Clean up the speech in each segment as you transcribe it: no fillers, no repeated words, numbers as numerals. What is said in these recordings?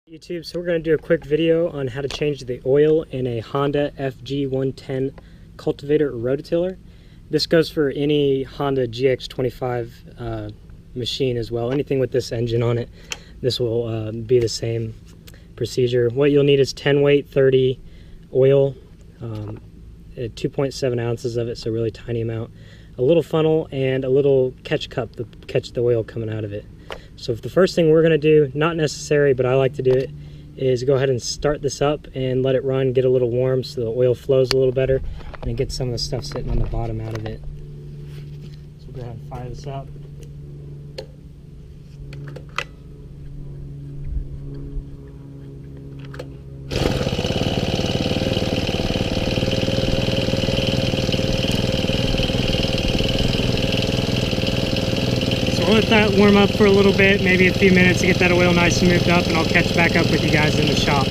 YouTube, so we're going to do a quick video on how to change the oil in a Honda FG110 cultivator or rototiller. This goes for any Honda GX25 machine as well. Anything with this engine on it, this will be the same procedure. What you'll need is 10 weight 30 oil, 2.7 ounces of it, so really tiny amount, a little funnel, and a little catch cup to catch the oil coming out of it. So the first thing we're going to do, not necessary, but I like to do it, is go ahead and start this up and let it run, get a little warm so the oil flows a little better, and get some of the stuff sitting on the bottom out of it. So we'll go ahead and fire this up. Let that warm up for a little bit, maybe a few minutes to get that oil nice and moved up, and I'll catch back up with you guys in the shop.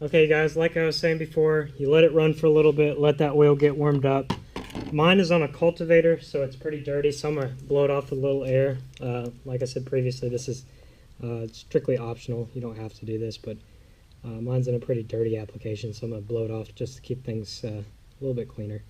Okay guys, like I was saying before, you let it run for a little bit, let that oil get warmed up. Mine is on a cultivator, so it's pretty dirty, so I'm going to blow it off with a little air. Like I said previously, this is strictly optional. You don't have to do this, but mine's in a pretty dirty application, so I'm going to blow it off just to keep things a little bit cleaner.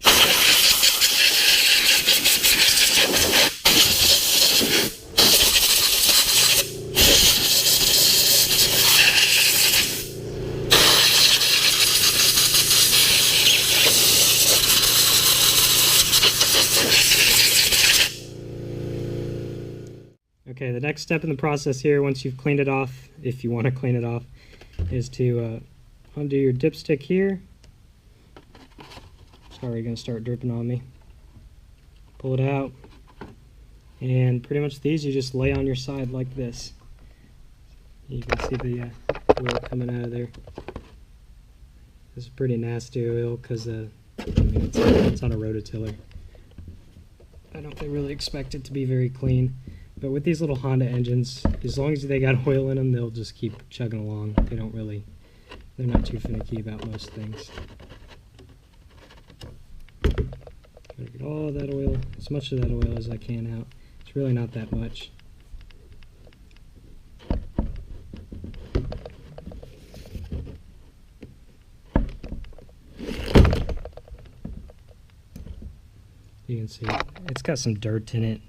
Okay, the next step in the process here, once you've cleaned it off, if you want to clean it off, is to undo your dipstick here. It's already going to start dripping on me. Pull it out, and pretty much these you just lay on your side like this. You can see the oil coming out of there. This is pretty nasty oil because it's on a rototiller. I don't really expect it to be very clean. But with these little Honda engines, as long as they got oil in them, they'll just keep chugging along. They're not too finicky about most things. Gotta get all that oil, as much of that oil as I can out. It's really not that much. You can see it's got some dirt in it.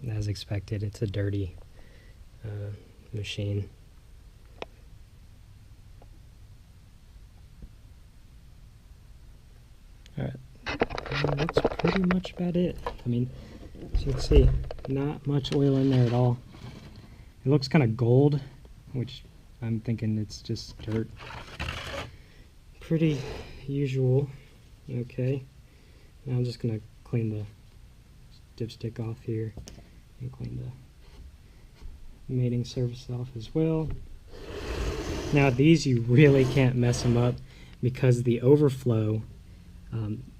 As expected, it's a dirty machine. Alright, that's pretty much about it. I mean, as you can see, not much oil in there at all. It looks kind of gold, which I'm thinking it's just dirt. Pretty usual. Okay, now I'm just going to clean the dipstick off here and clean the mating surface off as well. Now these you really can't mess them up because the overflow,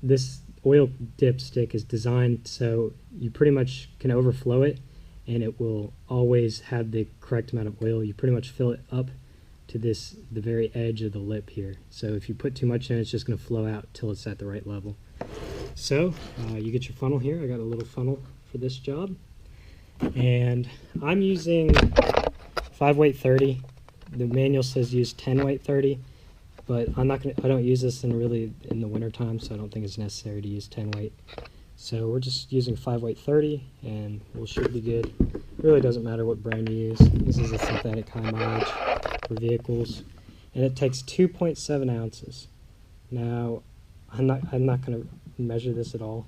this oil dipstick is designed so you pretty much can overflow it and it will always have the correct amount of oil. You pretty much fill it up to the very edge of the lip here. So if you put too much in, it's just going to flow out till it's at the right level. So you get your funnel here. I got a little funnel for this job, and I'm using 5 weight 30. The manual says use 10 weight 30, but I don't use this in the winter time, so I don't think it's necessary to use 10 weight. So we're just using 5 weight 30, and we should be good. It really doesn't matter what brand you use. This is a synthetic high mileage for vehicles, and it takes 2.7 ounces. Now I'm not going to measure this at all.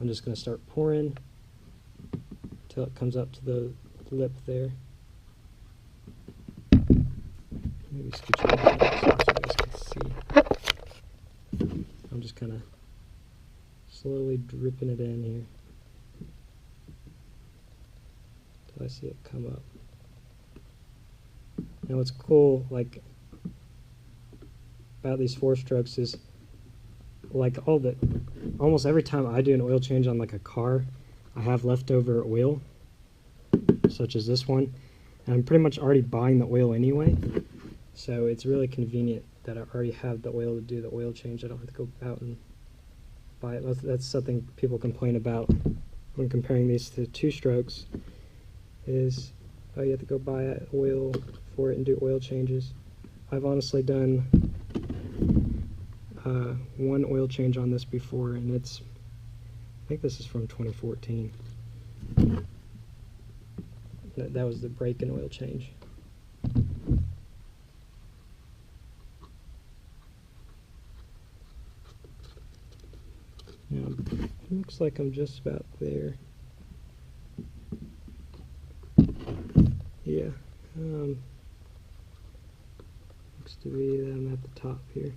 I'm just going to start pouring until it comes up to the lip there. Maybe scooch it a little so you guys can see. I'm just kind of slowly dripping it in here until I see it come up. Now what's cool about these 4-strokes is almost every time I do an oil change on a car, I have leftover oil, such as this one, and I'm pretty much already buying the oil anyway, so it's really convenient that I already have the oil to do the oil change. I don't have to go out and buy it. That's something people complain about when comparing these to 2-strokes, is you have to go buy oil for it and do oil changes. I've honestly done one oil change on this before, and I think this is from 2014. That was the brake and oil change. Now, it looks like I'm just about there. Yeah, looks to be that I'm at the top here.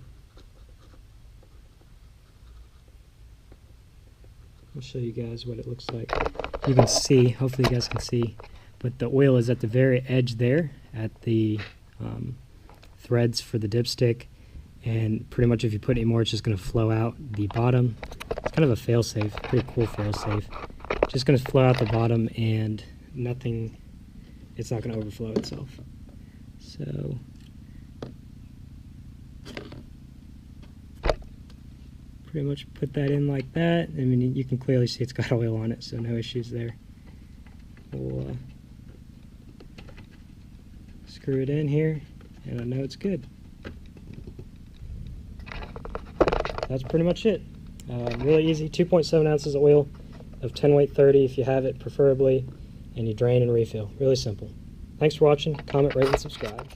I'll show you guys what it looks like. You can see, hopefully you guys can see, but the oil is at the very edge there, at the threads for the dipstick, and pretty much if you put any more, it's just going to flow out the bottom. It's kind of a fail-safe, pretty cool fail-safe. Just going to flow out the bottom, and nothing, it's not going to overflow itself. So pretty much put that in like that. I mean, you can clearly see it's got oil on it, so no issues there. We'll screw it in here, and I know it's good. That's pretty much it. Really easy. 2.7 ounces of oil of 10 weight 30 if you have it, preferably, and you drain and refill. Really simple. Thanks for watching. Comment, rate, and subscribe.